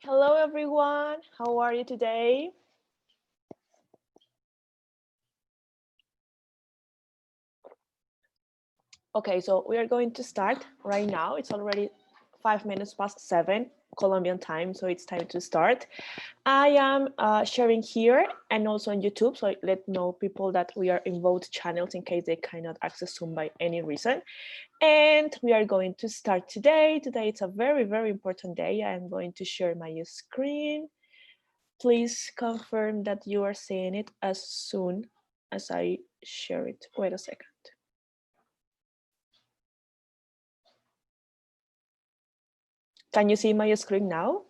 Hello, everyone. How are you today? Okay, so we are going to start right now. It's already 5 minutes past 7 Colombian time, so it's time to start. I am sharing here and also on YouTube, so I let know people that we are in both channels in case they cannot access Zoom by any reason. And we are going to start today. Today it's a very, very important day. I am going to share my screen. Please confirm that you are seeing it as soon as I share it. Wait a second. Can you see my screen now?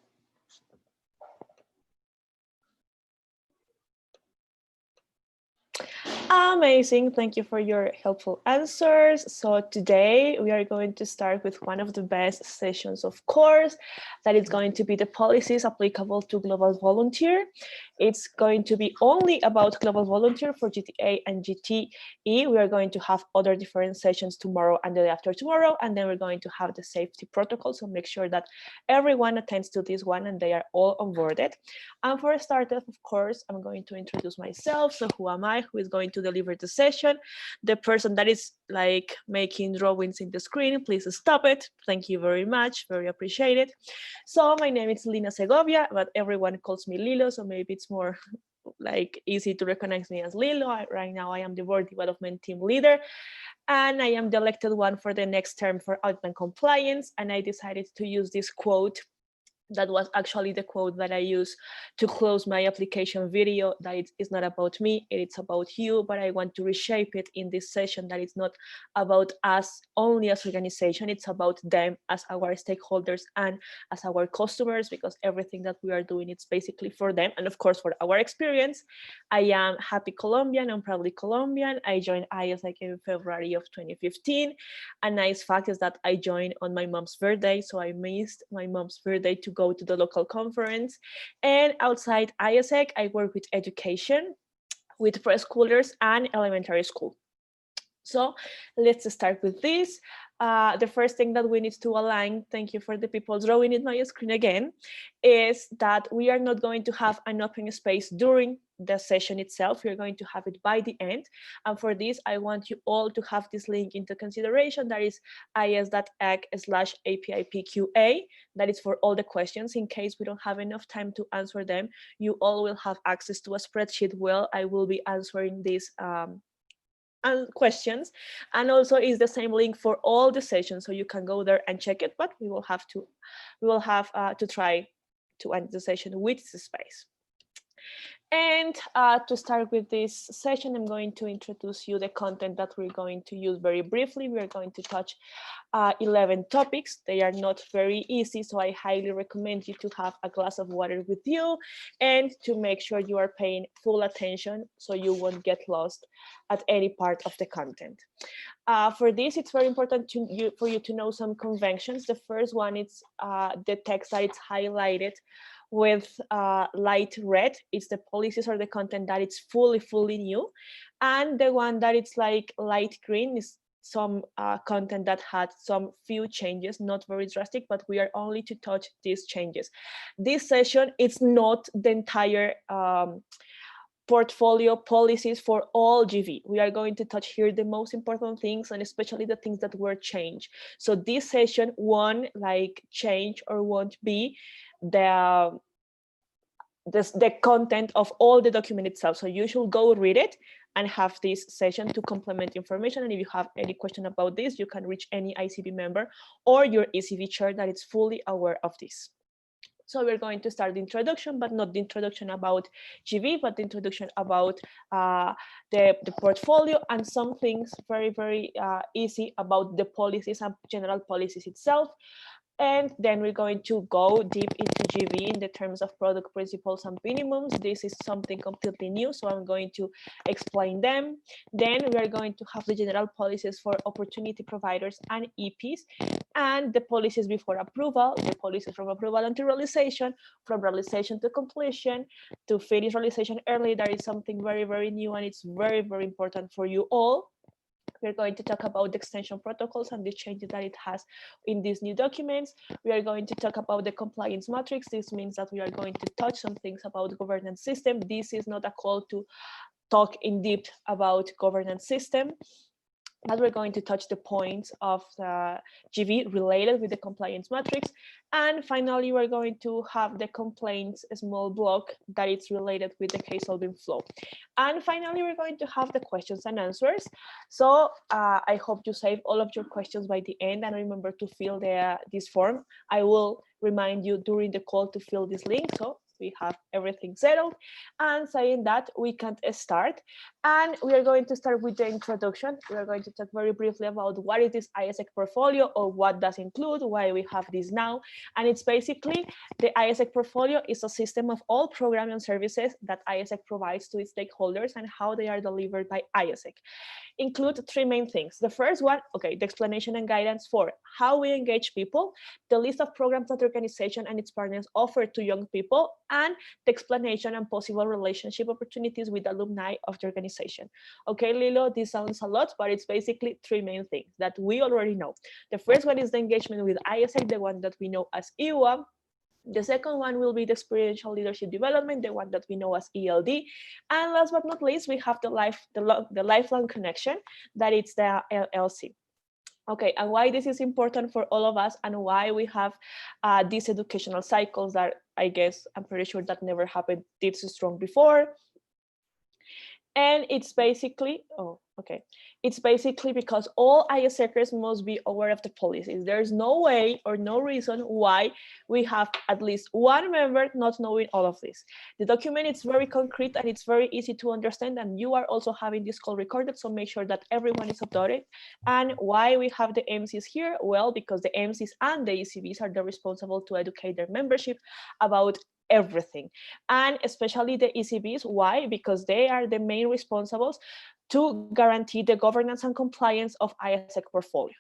Amazing. Thank you for your helpful answers. So today we are going to start with one of the best sessions, of course, that is going to be the policies applicable to Global Volunteer. It's going to be only about Global Volunteer for GTA and GTE. We are going to have other different sessions tomorrow and the day after tomorrow, and then we're going to have the safety protocol. So make sure that everyone attends to this one and they are all onboarded. And for starters, of course, I'm going to introduce myself. So who am I? Who is going to deliver the session? The person that is like making drawings in the screen, please stop it. Thank you very much, very appreciated. So my name is Lina Segovia, but everyone calls me Lilo, so maybe it's more like easy to recognize me as Lilo. Right now I am the board development team leader, and I am the elected one for the next term for audit and compliance. And I decided to use this quote that was actually the quote that I used to close my application video, that it's not about me, it's about you, but I want to reshape it in this session, that it's not about us only as organization, it's about them as our stakeholders and as our customers, because everything that we are doing, it's basically for them and of course for our experience. I am happy Colombian, I'm proudly Colombian. I joined ISEC in February of 2015. A nice fact is that I joined on my mom's birthday, so I missed my mom's birthday to go to the local conference. And outside ISEC, I work with education, with preschoolers and elementary school. So let's start with this. The first thing that we need to align, thank you for the people drawing in my screen again, is that we are not going to have an open space during the session itself. We're going to have it by the end. And for this, I want you all to have this link into consideration. That is is.eg/APIPQA. That is for all the questions. In case we don't have enough time to answer them, you all will have access to a spreadsheet. Well, I will be answering these and questions, and also is the same link for all the sessions, so you can go there and check it, but we will have to try to end the session with the space. And to start with this session, I'm going to introduce you the content that we're going to use very briefly. We're going to touch 11 topics. They are not very easy, so I highly recommend you to have a glass of water with you and to make sure you are paying full attention so you won't get lost at any part of the content. For this, it's very important for you to know some conventions. The first one is the text that it's highlighted with light red. It's the policies or the content that it's fully new, and the one that it's like light green is some content that had some few changes, not very drastic, but we are only to touch these changes. This session, it's not the entire portfolio policies for all GV. We are going to touch here the most important things, and especially the things that were changed. So this session won't like change or won't be the content of all the document itself. So you should go read it and have this session to complement information. And if you have any question about this, you can reach any ICB member or your ECV chair that is fully aware of this. So we're going to start the introduction, but not the introduction about GV, but the introduction about the portfolio and some things very easy about the policies and general policies itself. And then we're going to go deep into GV in the terms of product principles and minimums. This is something completely new, so I'm going to explain them. Then we are going to have the general policies for opportunity providers and EPs, and the policies before approval, the policies from approval until realization, from realization to completion, to finish realization early. That is something very new, and it's very important for you all. We're going to talk about the extension protocols and the changes that it has in these new documents. We are going to talk about the compliance matrix. This means that we are going to touch some things about the governance system. This is not a call to talk in depth about governance system, but we're going to touch the points of the GV related with the compliance matrix. And finally, we're going to have the complaints small block that is related with the case solving flow. And finally, we're going to have the questions and answers. So I hope you save all of your questions by the end, and remember to fill this form. I will remind you during the call to fill this link. So we have everything settled, and saying that we can start. And we are going to start with the introduction. We are going to talk very briefly about what is this ISEC portfolio, or what does include, why we have this now. And it's basically the ISEC portfolio is a system of all programs and services that ISEC provides to its stakeholders and how they are delivered by ISEC. Include three main things. The first one, okay, the explanation and guidance for how we engage people, the list of programs that the organization and its partners offer to young people, and the explanation and possible relationship opportunities with alumni of the organization. Okay, Lilo, this sounds a lot, but it's basically three main things that we already know. The first one is the engagement with ISEC, the one that we know as EWA. The second one will be the experiential leadership development, the one that we know as ELD. And last but not least, we have the lifelong connection, that it's the LLC. Okay, and why this is important for all of us, and why we have these educational cycles that I guess, I'm pretty sure that never happened this strong before. And it's basically, it's basically because all ISECers must be aware of the policies. There's no way or no reason why we have at least one member not knowing all of this. The document is very concrete and it's very easy to understand, and you are also having this call recorded, so make sure that everyone is updated. And why we have the MCs here? Well, because the MCs and the ECBs are the responsible to educate their membership about everything, and especially the ECBs. Why? Because they are the main responsibles to guarantee the governance and compliance of ISEC portfolio.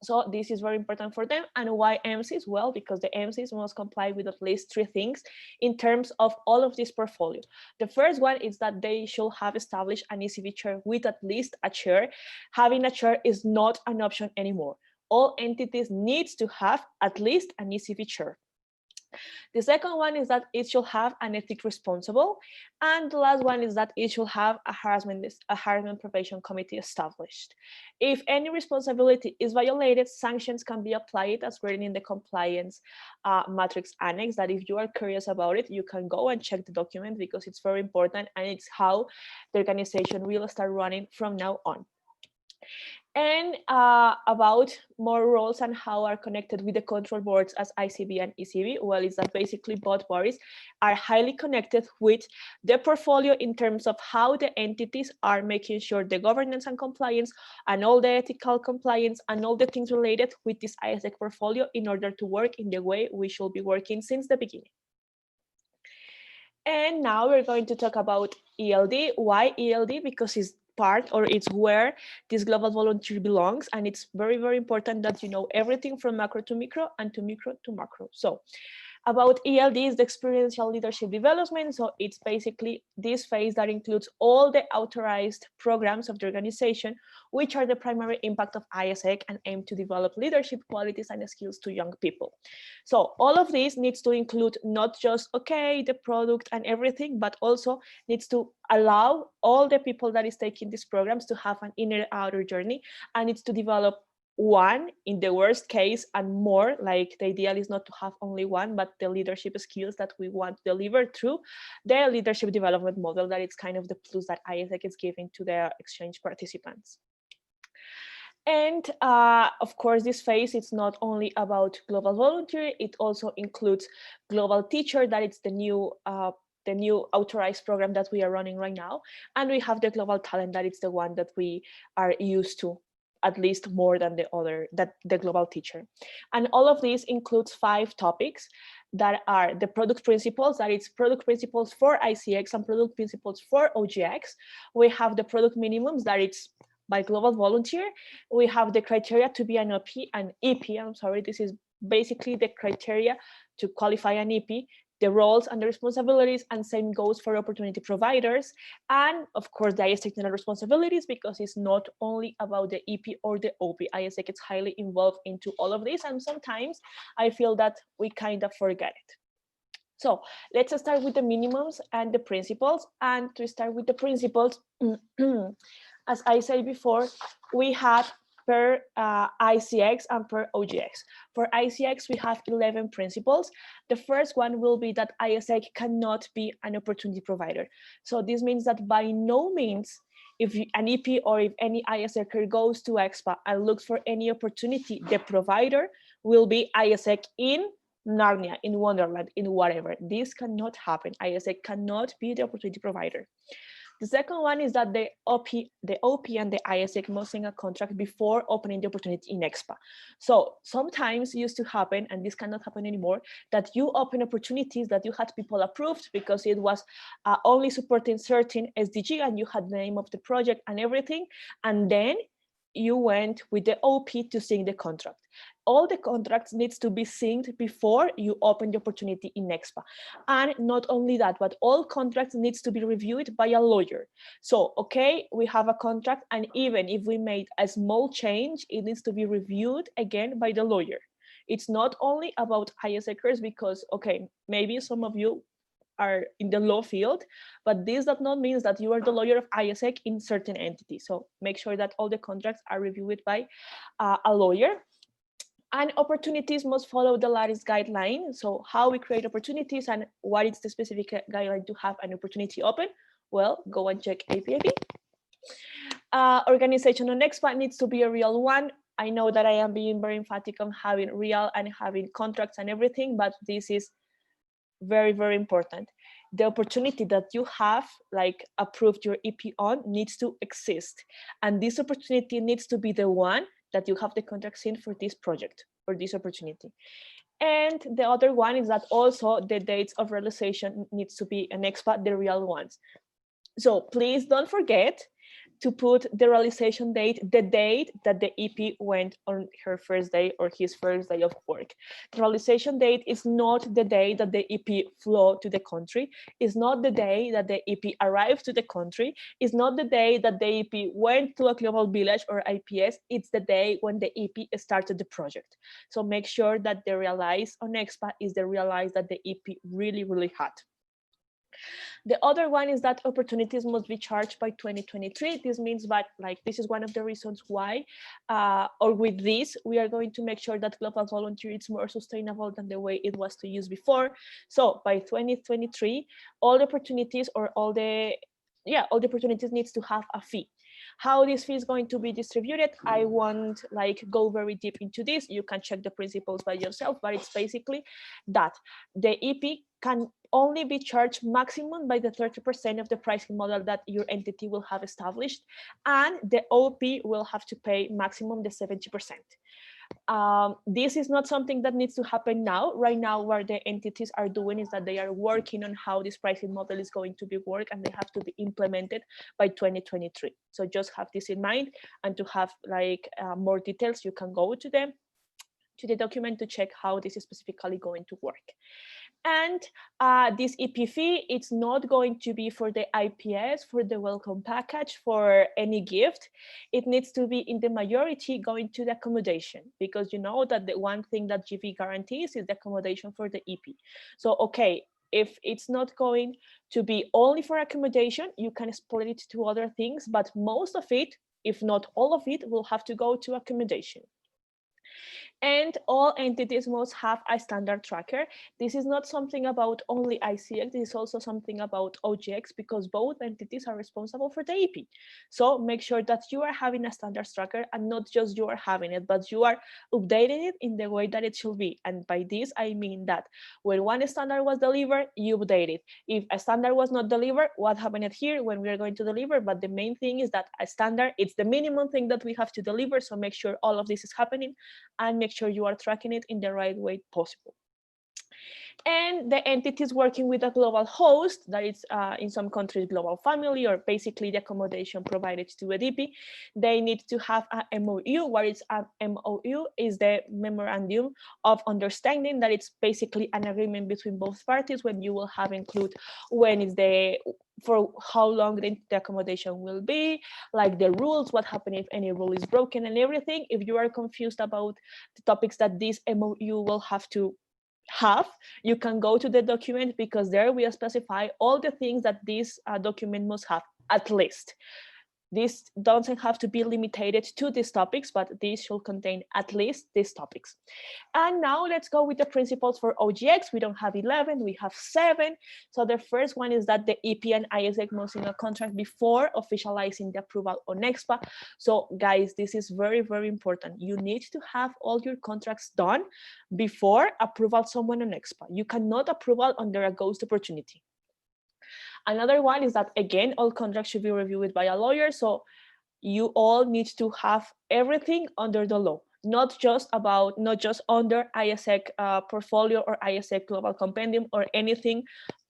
So this is very important for them. And why MCs? Well, because the MCs must comply with at least three things in terms of all of this portfolio. The first one is that they should have established an ECB chair with at least a chair. Having a chair is not an option anymore. All entities need to have at least an ECB chair. The second one is that it should have an ethics responsible. And the last one is that it should have a harassment prevention committee established. If any responsibility is violated, sanctions can be applied as written in the compliance matrix annex, that if you are curious about it, you can go and check the document, because it's very important and it's how the organization will start running from now on. And about more roles and how are connected with the control boards as ICB and ECB, well, is that basically both bodies are highly connected with the portfolio in terms of how the entities are making sure the governance and compliance and all the ethical compliance and all the things related with this ISEC portfolio in order to work in the way we should be working since the beginning. And now we're going to talk about ELD. Why ELD? Because it's part, or it's where this global volunteer belongs, and it's very, very important that you know everything from macro to micro and to micro to macro. So about ELD is the experiential leadership development. So it's basically this phase that includes all the authorized programs of the organization, which are the primary impact of ISEC and aim to develop leadership qualities and skills to young people. So all of this needs to include not just, okay, the product and everything, but also needs to allow all the people that is taking these programs to have an inner outer journey, and needs to develop one in the worst case and more. Like the ideal is not to have only one, but the leadership skills that we want to deliver through the leadership development model, that it's kind of the plus that ISEC is giving to the exchange participants. And of course, this phase, it's not only about global volunteer, it also includes global teacher, that it's the new authorized program that we are running right now. And we have the global talent, that it's the one that we are used to at least more than the global teacher. And all of this includes 5 topics that are the product principles, that it's product principles for ICX and product principles for OGX. We have the product minimums, that it's by global volunteer. We have the criteria to be an EP, this is basically the criteria to qualify an EP the roles and the responsibilities, and same goes for opportunity providers. And of course, the IS technical responsibilities, because it's not only about the EP or the OP. ISEC is highly involved into all of this, and sometimes I feel that we kind of forget it. So let's start with the minimums and the principles. And to start with the principles, as I said before, we have per ICX and per OGX. For ICX, we have 11 principles. The first one will be that ISEC cannot be an opportunity provider. So this means that by no means, if an EP or if any ISECer goes to EXPA and looks for any opportunity, the provider will be ISEC in Narnia, in Wonderland, in whatever. This cannot happen. ISEC cannot be the opportunity provider. The second one is that the OP and the ISEC must sign a contract before opening the opportunity in EXPA. So sometimes it used to happen, and this cannot happen anymore, that you open opportunities that you had people approved because it was only supporting certain SDG and you had the name of the project and everything, and then you went with the OP to sign the contract. All the contracts needs to be signed before you open the opportunity in EXPA. And not only that, but all contracts needs to be reviewed by a lawyer. So, okay, we have a contract, and even if we made a small change, it needs to be reviewed again by the lawyer. It's not only about ISECers, because, okay, maybe some of you are in the law field, but this does not mean that you are the lawyer of ISEC in certain entities. So make sure that all the contracts are reviewed by a lawyer. And opportunities must follow the latest guideline. So how we create opportunities and what is the specific guideline to have an opportunity open? Well, go and check APIP. Organization on EXPA needs to be a real one. I know that I am being very emphatic on having real and having contracts and everything, but this is very, very important. The opportunity that you have, like approved your EP on, needs to exist. And this opportunity needs to be the one that you have the contracts in for this project or this opportunity. And the other one is that also the dates of realization needs to be an EXPA, the real ones. So please don't forget to put the realization date, the date that the EP went on her first day or his first day of work. The realization date is not the day that the EP flew to the country. It's not the day that the EP arrived to the country. It's not the day that the EP went to a global village or IPS. It's the day when the EP started the project. So make sure that the realize on EXPA is the realize that the EP really, really had. The other one is that opportunities must be charged by 2023. This means that, like, this is one of the reasons why, or with this, we are going to make sure that global volunteer is more sustainable than the way it was to use before. So by 2023, all the opportunities or all the opportunities needs to have a fee. How this fee is going to be distributed, I won't go very deep into this. You can check the principles by yourself, but it's basically that the EP can only be charged maximum by the 30% of the pricing model that your entity will have established, and the OP will have to pay maximum the 70%. This is not something that needs to happen now. Right now, what the entities are doing is that they are working on how this pricing model is going to be worked, and they have to be implemented by 2023. So just have this in mind, and to have more details, you can go to the document to check how this is specifically going to work. And this EP fee, it's not going to be for the IPS, for the welcome package, for any gift. It needs to be in the majority going to the accommodation, because you know that the one thing that GV guarantees is the accommodation for the EP. So, okay, if it's not going to be only for accommodation, you can split it to other things, but most of it, if not all of it, will have to go to accommodation. And all entities must have a standard tracker. This is not something about only ICX, this is also something about OGX, because both entities are responsible for the EP. So make sure that you are having a standard tracker, and not just you are having it, but you are updating it in the way that it should be. And by this, I mean that when one standard was delivered, you update it. If a standard was not delivered, what happened here when we are going to deliver? But the main thing is that a standard, it's the minimum thing that we have to deliver. So make sure all of this is happening, and make sure you are tracking it in the right way possible. And the entities working with a global host, that is in some countries global family, or basically the accommodation provided to ADP, they need to have a MOU. What is an MOU? Is the memorandum of understanding, that it's basically an agreement between both parties, when you will have include when is the, for how long the accommodation will be, like the rules, what happens if any rule is broken and everything. If you are confused about the topics that this MOU will have to have, you can go to the document, because there we specify all the things that this document must have, at least. This doesn't have to be limited to these topics, but this should contain at least these topics. And now let's go with the principles for OGX. We don't have 11, we have 7. So the first one is that the EP and ISEC must sign a contract before officializing the approval on EXPA. So guys, this is very, very important. You need to have all your contracts done before approval someone on EXPA. You cannot approval under a ghost opportunity. Another one is that, again, all contracts should be reviewed by a lawyer. So you all need to have everything under the law, not just under ISEC portfolio or ISEC global compendium or anything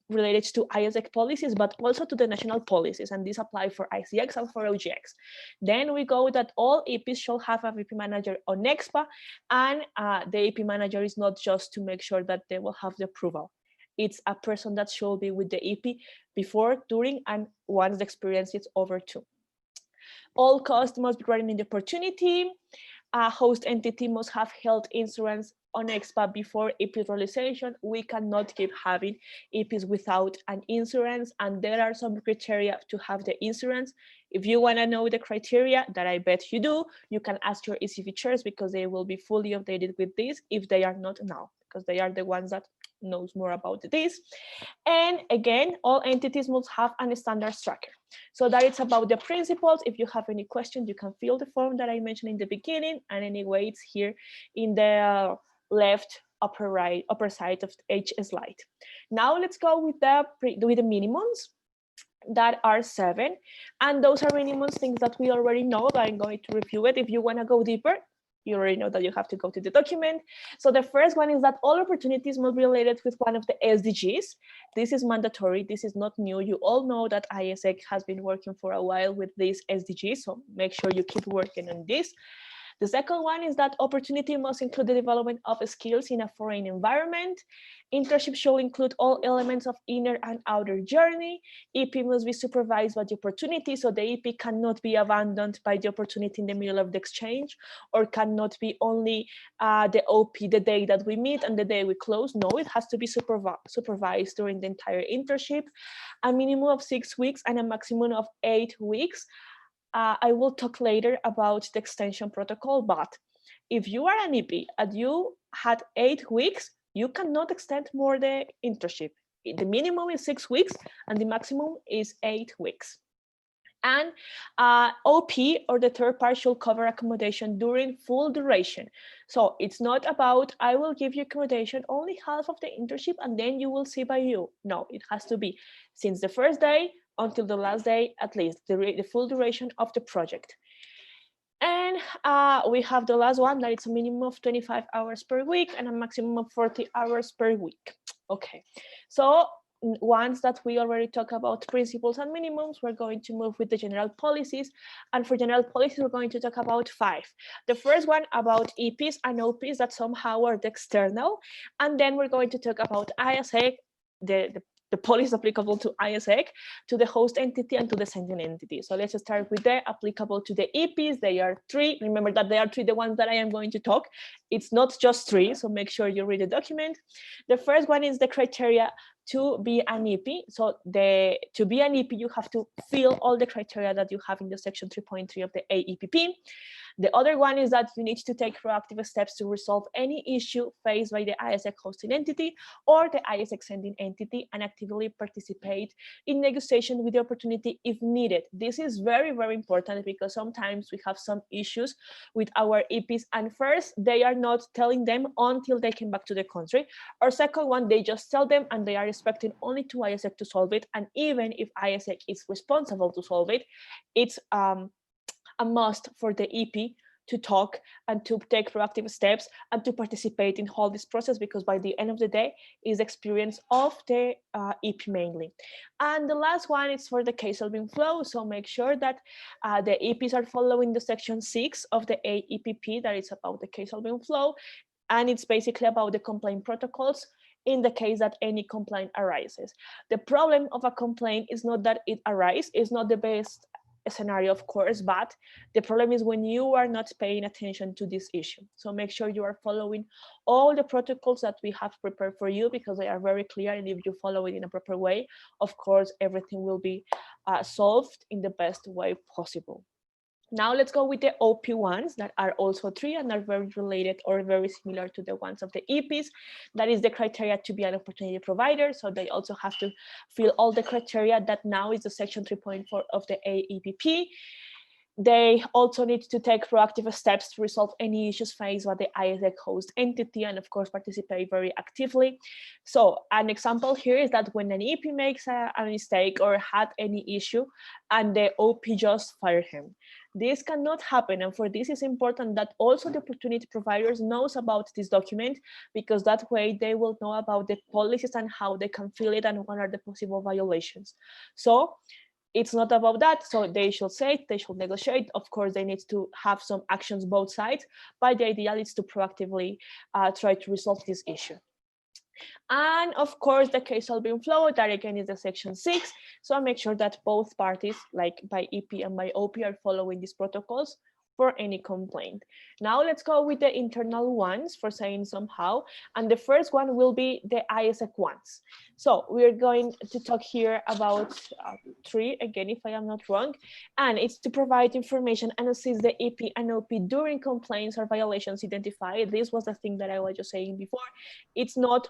related to ISEC policies, but also to the national policies. And these apply for ICX and for OGX. Then we go that all APs should have a VP manager on EXPA, and the AP manager is not just to make sure that they will have the approval. It's a person that should be with the EP before, during, and once the experience is over too. All costs must be running in the opportunity. A host entity must have health insurance on EXPA before EP realization. We cannot keep having EPs without an insurance, and there are some criteria to have the insurance. If you want to know the criteria, that I bet you do, you can ask your ECV chairs, because they will be fully updated with this if they are not now, because they are the ones that knows more about this. And again, all entities must have a standard tracker. So that it's about the principles. If you have any questions, you can fill the form that I mentioned in the beginning, and anyway, it's here in the left upper side of each slide. Now let's go with the minimums. That are 7, and those are minimums, things that we already know, but I'm going to review it. If you want to go deeper, you already know that you have to go to the document. So the first one is that all opportunities must be related with one of the SDGs. This is mandatory. This is not new. You all know that ISEC has been working for a while with these SDGs, so make sure you keep working on this. The second one is that opportunity must include the development of skills in a foreign environment. Internship should include all elements of inner and outer journey. EP must be supervised by the opportunity, so the EP cannot be abandoned by the opportunity in the middle of the exchange, or cannot be only the OP the day that we meet and the day we close. No, it has to be supervised during the entire internship. A minimum of 6 weeks and a maximum of 8 weeks. I will talk later about the extension protocol, but if you are an EP and you had 8 weeks, you cannot extend more the internship. The minimum is 6 weeks and the maximum is 8 weeks. And OP, or the third party, should cover accommodation during full duration. So it's not about, I will give you accommodation only half of the internship and then you will see by you. No, it has to be since the first day until the last day, at least the full duration of the project. And we have the last one, that it's a minimum of 25 hours per week and a maximum of 40 hours per week. Okay, so once that we already talk about principles and minimums, we're going to move with the general policies. And for general policies, we're going to talk about 5. The first one about EPs and OPs that somehow are the external. And then we're going to talk about ISEC, the policy applicable to ISEC, to the host entity, and to the sending entity. So let's start with the applicable to the EPs. They are 3. Remember that they are 3, the ones that I am going to talk. It's not just 3, so make sure you read the document. The first one is the criteria to be an EP. So to be an EP, you have to fill all the criteria that you have in the section 3.3 of the AEPP. The other one is that you need to take proactive steps to resolve any issue faced by the ISEC hosting entity or the ISEC sending entity, and actively participate in negotiation with the opportunity if needed. This is very, very important, because sometimes we have some issues with our EPs, and first, they are not telling them until they came back to the country, or second one, they just tell them and they are expecting only to ISEC to solve it. And even if ISEC is responsible to solve it, it's a must for the EP to talk and to take proactive steps and to participate in all this process, because by the end of the day is experience of the EP mainly. And the last one is for the case solving flow. So make sure that the EPs are following the section 6 of the AEPP, that is about the case solving flow, and it's basically about the complaint protocols in the case that any complaint arises. The problem of a complaint is not that it arises, it's not the best scenario, of course, but the problem is when you are not paying attention to this issue. So make sure you are following all the protocols that we have prepared for you, because they are very clear, and if you follow it in a proper way, of course, everything will be solved in the best way possible. Now let's go with the OP ones that are also 3 and are very related or very similar to the ones of the EPs. That is the criteria to be an opportunity provider. So they also have to fill all the criteria that now is the section 3.4 of the AEPP. They also need to take proactive steps to resolve any issues faced by the ISEC host entity, and of course participate very actively. So an example here is that when an EP makes a mistake or had any issue and the OP just fire him. This cannot happen, and for this is important that also the opportunity providers knows about this document, because that way they will know about the policies and how they can fill it and what are the possible violations. So it's not about that. So they should say, they should negotiate. Of course, they need to have some actions both sides, but the ideal is to proactively try to resolve this issue. And of course, the case solving flow, that again is the section 6. So make sure that both parties, like by EP and by OP, are following these protocols for any complaint. Now let's go with the internal ones for saying somehow. And the first one will be the ISEC ones. So we're going to talk here about 3, again, if I am not wrong, and it's to provide information and assist the EP and OP during complaints or violations identified. This was the thing that I was just saying before. It's not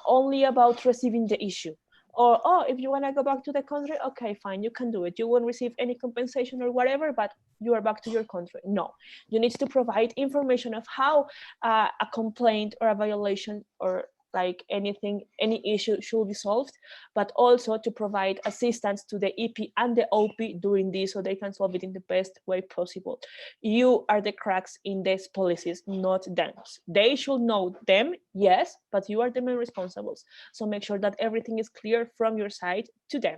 only about receiving the issue. Or, oh, if you want to go back to the country, okay, fine, you can do it. You won't receive any compensation or whatever, but you are back to your country. No, you need to provide information of how a complaint or a violation or like anything, any issue should be solved, but also to provide assistance to the EP and the OP during this so they can solve it in the best way possible. You are the cracks in these policies, not them. They should know them, yes, but you are the main responsibles. So make sure that everything is clear from your side to them.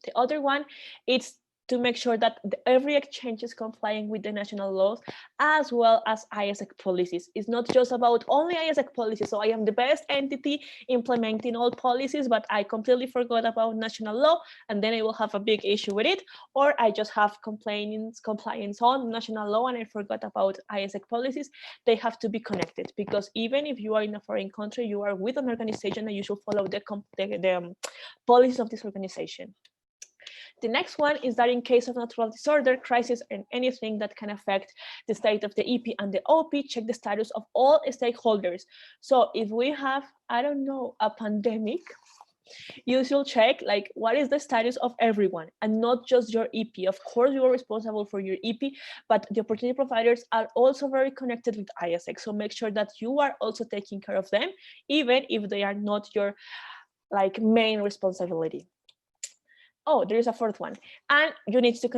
The other one, it's to make sure that every exchange is complying with the national laws as well as ISEC policies. It's not just about only ISEC policies. So I am the best entity implementing all policies, but I completely forgot about national law, and then I will have a big issue with it. Or I just have compliance on national law and I forgot about ISEC policies. They have to be connected, because even if you are in a foreign country, you are with an organization and you should follow the policies of this organization. The next one is that in case of natural disorder, crisis, and anything that can affect the state of the EP and the OP, check the status of all stakeholders. So if we have, I don't know, a pandemic, you should check like what is the status of everyone and not just your EP. Of course, you are responsible for your EP, but the opportunity providers are also very connected with ISEC. So make sure that you are also taking care of them, even if they are not your like main responsibility. Oh, there is a fourth one, and you need to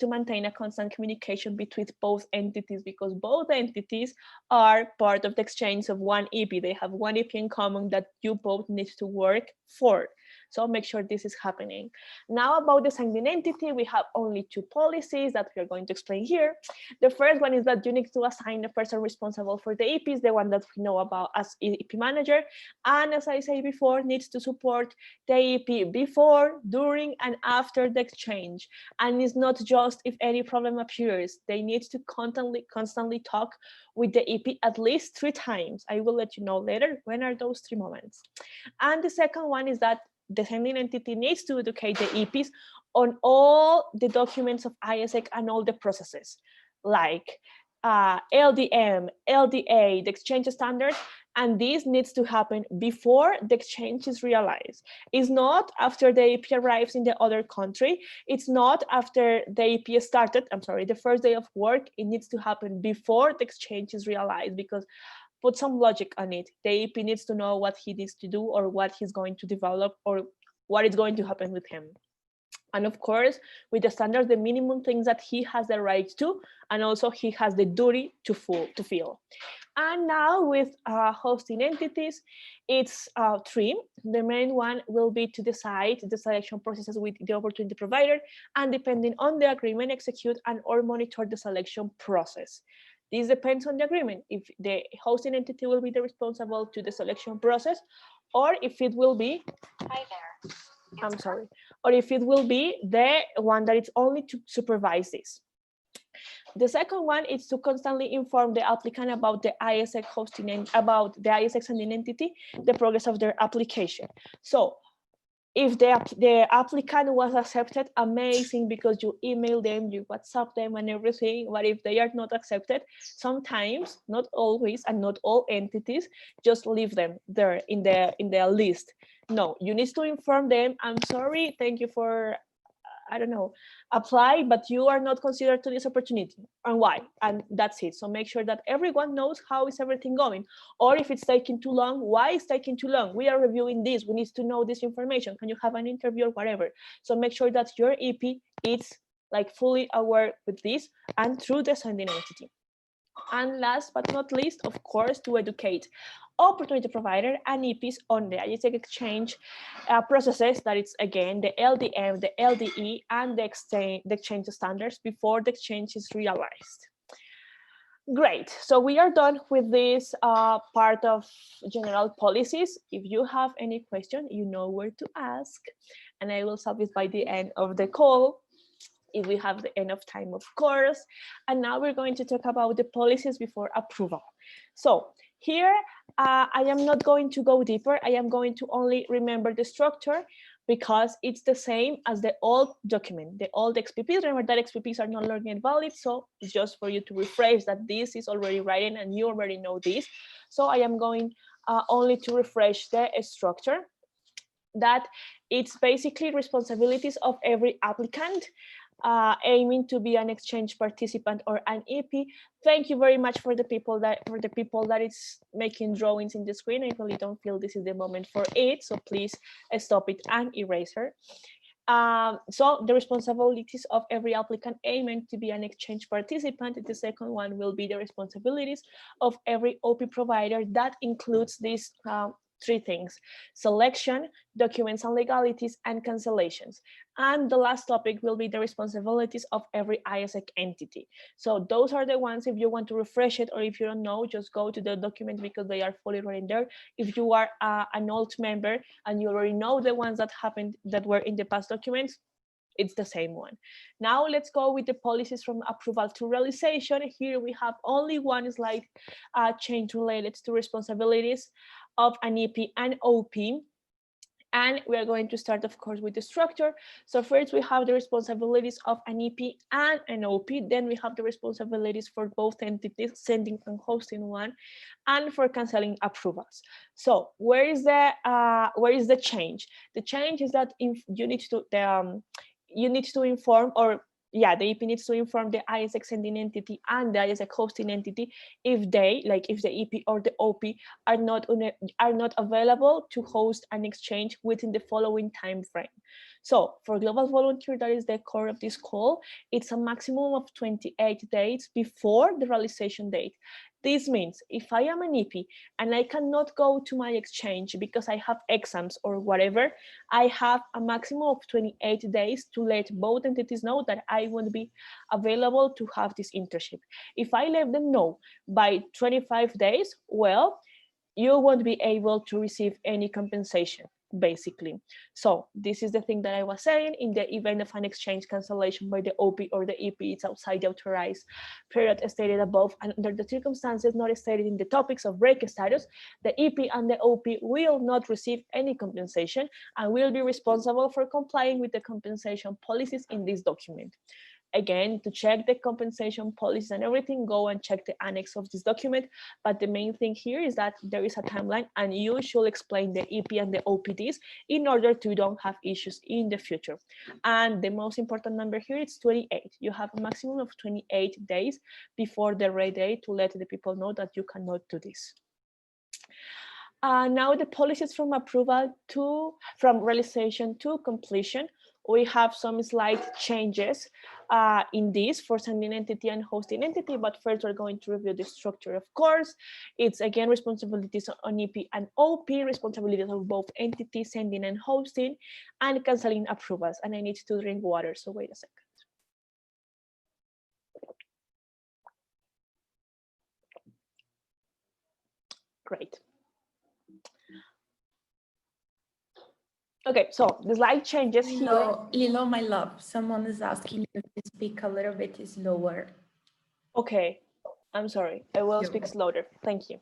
maintain a constant communication between both entities, because both entities are part of the exchange of one EP. They have one EP in common that you both need to work for. So make sure this is happening. Now about the sending entity, we have only 2 policies that we are going to explain here. The first one is that you need to assign the person responsible for the EPs, the one that we know about as EP manager. And as I said before, needs to support the EP before, during, and after the exchange. And it's not just if any problem appears. They need to constantly talk with the EP at least 3 times. I will let you know later when are those 3 moments. And the second one is that the sending entity needs to educate the EPs on all the documents of ISEC and all the processes, like LDM, LDA, the exchange standard, and this needs to happen before the exchange is realized. It's not after the EP arrives in the other country. It's not after the EP started, I'm sorry, the first day of work. It needs to happen before the exchange is realized, because put some logic on it. The EP needs to know what he needs to do or what he's going to develop or what is going to happen with him. And of course, with the standards, the minimum things that he has the right to, and also he has the duty to fill. And now with hosting entities, it's three. The main one will be to decide the selection processes with the opportunity provider, and depending on the agreement, execute and or monitor the selection process. This depends on the agreement, if the hosting entity will be the responsible to the selection process, or if it will be, hi there. I'm sorry, or if it will be the one that it's only to supervise this. The second one is to constantly inform the applicant about the ISX hosting and about the ISX sending entity, the progress of their application. So if the applicant was accepted, amazing, because you email them, you WhatsApp them and everything. But if they are not accepted, sometimes, not always, and not all entities just leave them there in the list. No, you need to inform them, I'm sorry, thank you for, I don't know, apply, but you are not considered to this opportunity, and why, and that's it. So make sure that everyone knows how is everything going, or if it's taking too long, why is taking too long? We are reviewing this, we need to know this information, can you have an interview or whatever. So make sure that your EP is like fully aware with this and through the sending entity. And last but not least, of course, to educate opportunity provider and EPs on the ISX exchange processes, that it's again the LDM, the LDE, and the exchange standards before the exchange is realized. Great, so we are done with this part of general policies. If you have any question, you know where to ask, and I will solve it by the end of the call, if we have the enough time, of course. And now we're going to talk about the policies before approval. So here, I am not going to go deeper. I am going to only remember the structure, because it's the same as the old document, the old XPPs. Remember that XPPs are no longer valid, so it's just for you to refresh that this is already written and you already know this. So I am going only to refresh the structure, that it's basically responsibilities of every applicant aiming to be an exchange participant or an EP. Thank you very much for the people that is making drawings in the screen. I really don't feel this is the moment for it, so please stop it and erase her. So the responsibilities of every applicant aiming to be an exchange participant. The second one will be the responsibilities of every OP provider. That includes these three things: selection, documents and legalities, and cancellations. And the last topic will be the responsibilities of every ISX entity. So those are the ones, if you want to refresh it, or if you don't know, just go to the document, because they are fully written there. If you are an old member and you already know the ones that happened, that were in the past documents, it's the same one. Now let's go with the policies from approval to realization. Here we have only one slide change related to responsibilities of an EP and OP. And we are going to start, of course, with the structure. So first we have the responsibilities of an EP and an OP. Then we have the responsibilities for both entities, sending and hosting one, and for canceling approvals. So where is the change? The change is that if you need to inform, or yeah, the EP needs to inform the ISX sending entity and the ISX hosting entity if the EP or the OP are not available to host an exchange within the following time frame. So for Global Volunteer, that is the core of this call, it's a maximum of 28 days before the realization date. This means if I am an EP and I cannot go to my exchange because I have exams or whatever, I have a maximum of 28 days to let both entities know that I won't be available to have this internship. If I let them know by 25 days, well, you won't be able to receive any compensation, basically. So this is the thing that I was saying. In the event of an exchange cancellation by the OP or the EP, it's outside the authorized period stated above, and under the circumstances not stated in the topics of break status, the EP and the OP will not receive any compensation and will be responsible for complying with the compensation policies in this document. Again, to check the compensation policies and everything, go and check the annex of this document. But the main thing here is that there is a timeline, and you should explain the EP and the OPDs in order to don't have issues in the future. And the most important number here is 28. You have a maximum of 28 days before the red day to let the people know that you cannot do this. Now the policies from realization to completion. we have some slight changes in this for sending entity and hosting entity, but first we're going to review the structure, of course. It's again responsibilities on EP and OP, responsibilities of both entities, sending and hosting, and canceling approvals. And I need to drink water, so wait a second. Great. Okay, so the slide changes here. Lilo, my love, someone is asking you to speak a little bit slower. Okay, I'm sorry. I will speak slower. Thank you.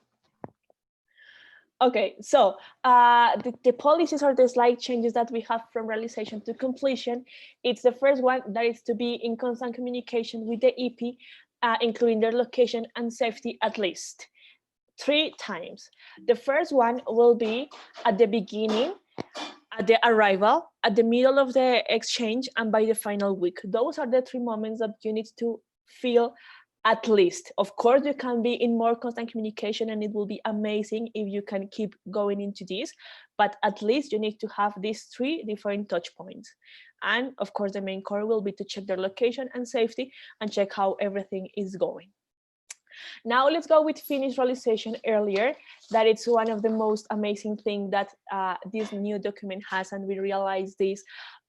Okay, so the policies or the slide changes that we have from realization to completion, it's the first one that is to be in constant communication with the EP, including their location and safety at least 3 times. The first one will be at the beginning, at the arrival, at the middle of the exchange, and by the final week. Those are the 3 moments that you need to feel at least. Of course, you can be in more constant communication, and it will be amazing if you can keep going into this, but at least you need to have these 3 different touch points. And of course, the main core will be to check their location and safety and check how everything is going. Now let's go with finish realization earlier. That it's one of the most amazing things that this new document has, and we realized this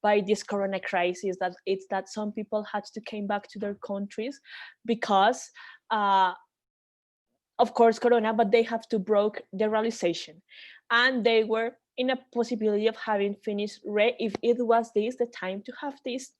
by this corona crisis, that it's that some people had to come back to their countries because of course corona, but they have to broke the realization, and they were in a possibility of having finished if it was this the time to have this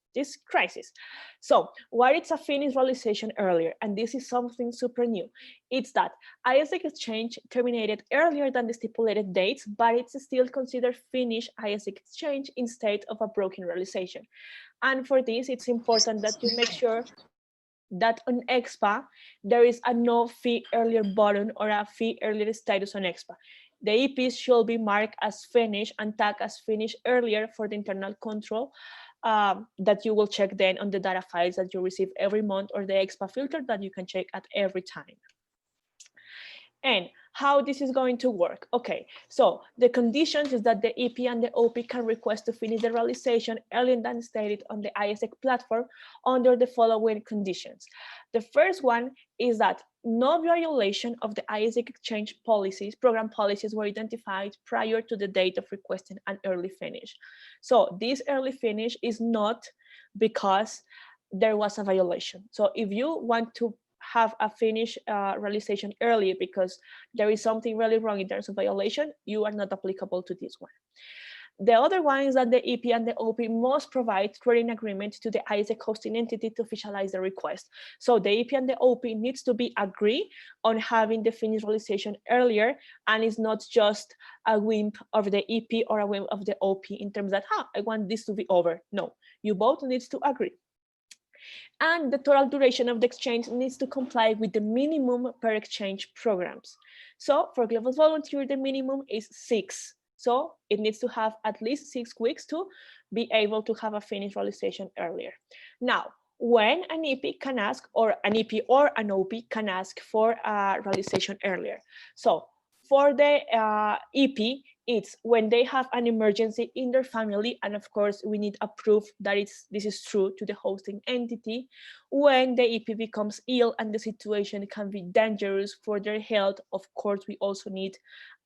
crisis. So why it's a finished realization earlier, and this is something super new, it's that ISEC exchange terminated earlier than the stipulated dates, but it's still considered finished ISEC exchange instead of a broken realization. And for this, it's important that you make sure that on EXPA, there is a no fee earlier button or a fee earlier status on EXPA. The EPs should be marked as finished and tagged as finished earlier for the internal control that you will check then on the data files that you receive every month, or the EXPA filter that you can check at every time. And how this is going to work. Okay, so the conditions is that the EP and the OP can request to finish the realization earlier than stated on the ISEC platform under the following conditions. The first one is that no violation of the ISEC exchange policies, program policies were identified prior to the date of requesting an early finish. So this early finish is not because there was a violation. So if you want to have a finish realization early because there is something really wrong in terms of violation, you are not applicable to this one. The other one is that the EP and the OP must provide written agreement to the ISEC hosting entity to officialize the request. So the EP and the OP needs to be agree on having the finish realization earlier, and it's not just a whim of the EP or a whim of the OP in terms that, I want this to be over. No, you both need to agree. And the total duration of the exchange needs to comply with the minimum per exchange programs. So for Global Volunteer, the minimum is 6. So it needs to have at least 6 weeks to be able to have a finished realization earlier. Now, when an EP can ask, or an EP or an OP can ask for a realization earlier. So for the EP, it's when they have an emergency in their family, and of course we need a proof that this is true to the hosting entity. When the EP becomes ill and the situation can be dangerous for their health, of course we also need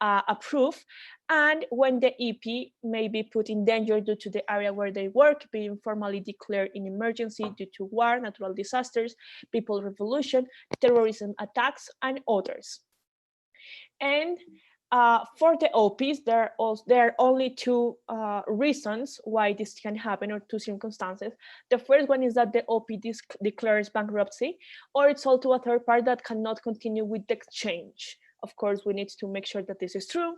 a proof. And when the EP may be put in danger due to the area where they work being formally declared in emergency due to war, natural disasters, people revolution, terrorism attacks, and others. And for the OPs, there are only 2 reasons why this can happen, or 2 circumstances. The first one is that the OP declares bankruptcy, or it's sold to a third party that cannot continue with the exchange. Of course, we need to make sure that this is true.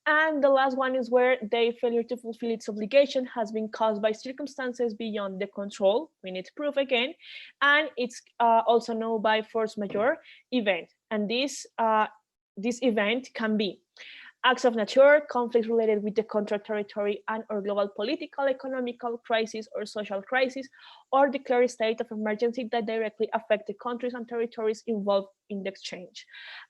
And the last one is where their failure to fulfill its obligation has been caused by circumstances beyond the control. We need proof again. And it's also known by force majeure event. And this event can be acts of nature, conflicts related with the contract territory and or global political, economical crisis or social crisis, or declared state of emergency that directly affect the countries and territories involved in the exchange.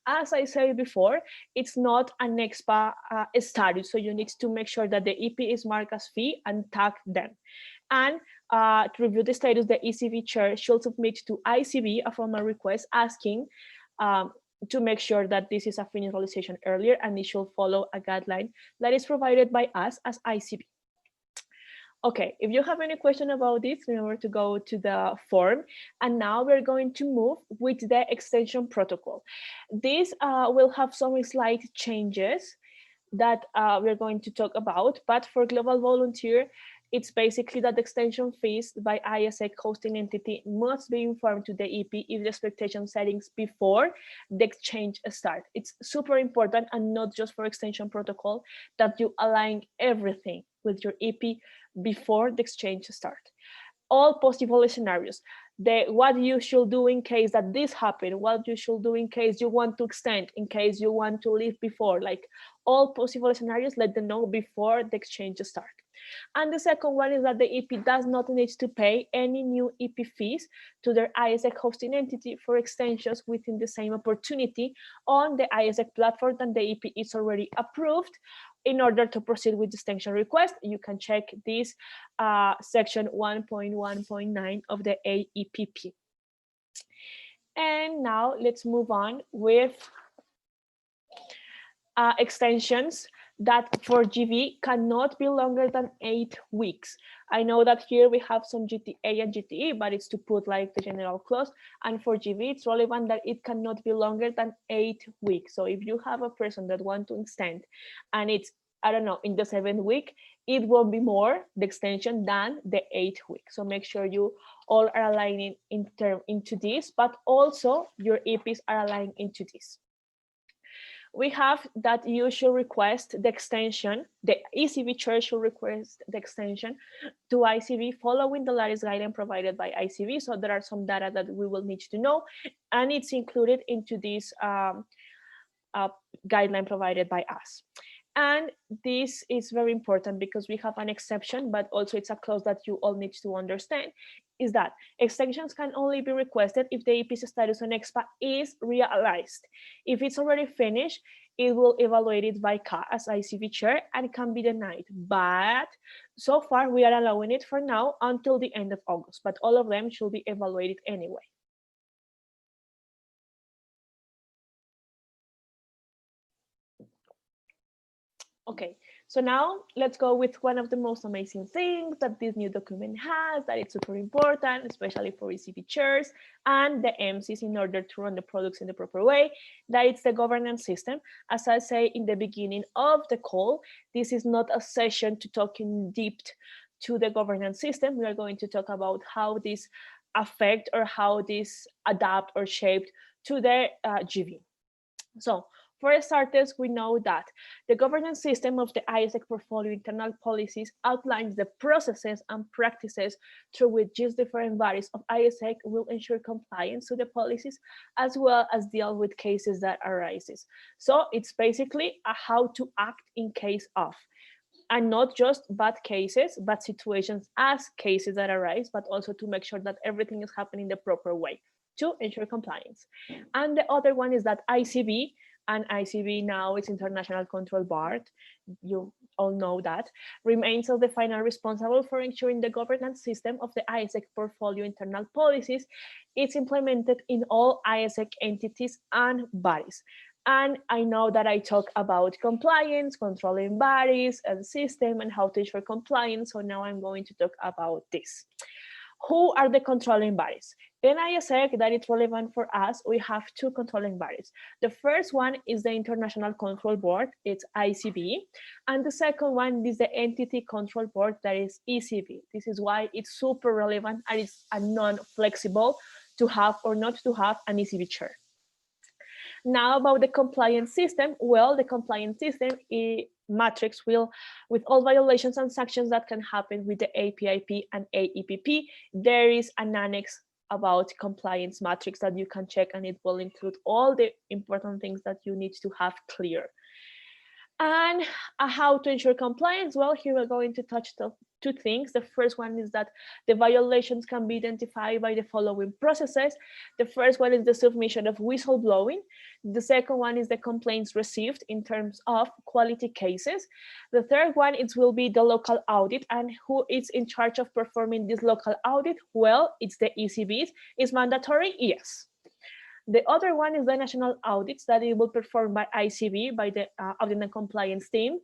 As I said before, it's not an EXPA status, so you need to make sure that the EP is marked as fee and tag them. And to review the status, the ECV chair should submit to ICB a formal request asking to make sure that this is a finished realization earlier, and it should follow a guideline that is provided by us as ICB. Okay, if you have any question about this, remember to go to the form. And now we're going to move with the extension protocol. This will have some slight changes that we're going to talk about, but for global volunteer, it's basically that the extension fees by ISEC hosting entity must be informed to the EP if the expectation settings before the exchange start. It's super important, and not just for extension protocol, that you align everything with your EP before the exchange start. All possible scenarios, what you should do in case that this happened, what you should do in case you want to extend, in case you want to leave before, like all possible scenarios, let them know before the exchange start. And the second one is that the EP does not need to pay any new EP fees to their ISEC hosting entity for extensions within the same opportunity on the ISEC platform that the EP is already approved. In order to proceed with the extension request, you can check this section 1.1.9 of the AEPP. And now let's move on with extensions that for GV cannot be longer than 8 weeks. I know that here we have some GTA and GTE, but it's to put like the general clause. And for GV, it's relevant that it cannot be longer than 8 weeks. So if you have a person that wants to extend and it's, I don't know, in the 7th week, it won't be more the extension than the 8th week. So make sure you all are aligning into this, but also your EPs are aligned into this. We have that you should request the extension, the ECB chair should request the extension to ICB following the latest guideline provided by ICB. So there are some data that we will need to know, and it's included into this guideline provided by us. And this is very important because we have an exception, but also it's a clause that you all need to understand, is that extensions can only be requested if the EP's status on EXPA is realized. If it's already finished, it will evaluate it by CA as ICB chair and can be denied. But so far, we are allowing it for now until the end of August, but all of them should be evaluated anyway. Okay, so now let's go with one of the most amazing things that this new document has, that it's super important, especially for ECB chairs and the MCs in order to run the products in the proper way, that it's the governance system. As I say in the beginning of the call, this is not a session to talk in depth to the governance system. We are going to talk about how this affect or how this adapt or shaped to the GV. So, for starters, we know that the governance system of the ISEC portfolio internal policies outlines the processes and practices through which these different bodies of ISEC will ensure compliance to the policies, as well as deal with cases that arises. So it's basically a how to act in case of, and not just bad cases, but situations as cases that arise, but also to make sure that everything is happening the proper way to ensure compliance. And the other one is that ICB, and ICB now it's International Control Board, you all know that, remains as the final responsible for ensuring the governance system of the ISEC portfolio internal policies is implemented in all ISEC entities and bodies. And I know that I talk about compliance, controlling bodies, and system, and how to ensure compliance. So now I'm going to talk about this. Who are the controlling bodies? In ISEC, that is relevant for us, we have two controlling bodies. The first one is the International Control Board, it's ICB. And the second one is the Entity Control Board, that is ECB. This is why it's super relevant and it's a non-flexible to have or not to have an ECB chair. Now about the compliance system, well, the compliance system matrix will, with all violations and sanctions that can happen with the APIP and AEPP, there is an annex about compliance matrix that you can check, and it will include all the important things that you need to have clear. And how to ensure compliance? Well, here we're going to two things. The first one is that the violations can be identified by the following processes. The first one is the submission of whistleblowing. The second one is the complaints received in terms of quality cases. The third one will be the local audit, and who is in charge of performing this local audit? Well, it's the ECBs. Is mandatory? Yes. The other one is the national audits that it will perform by ICB, by the Audit and Compliance team.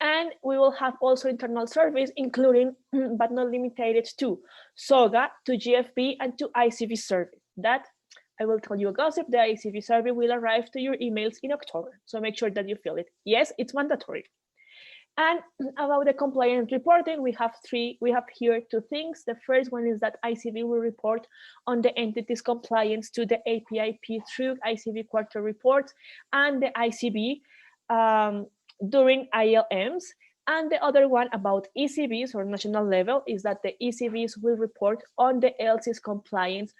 And we will have also internal surveys, including, but not limited to, SOGA, to GFP, and to ICV survey. That, I will tell you a gossip, the ICV survey will arrive to your emails in October. So make sure that you fill it. Yes, it's mandatory. And about the compliance reporting, we have here two things. The first one is that ICV will report on the entity's compliance to the APIP through ICV quarter reports and the ICB during ILMs. And the other one about ECBs or national level is that the ECBs will report on the ELSI's compliance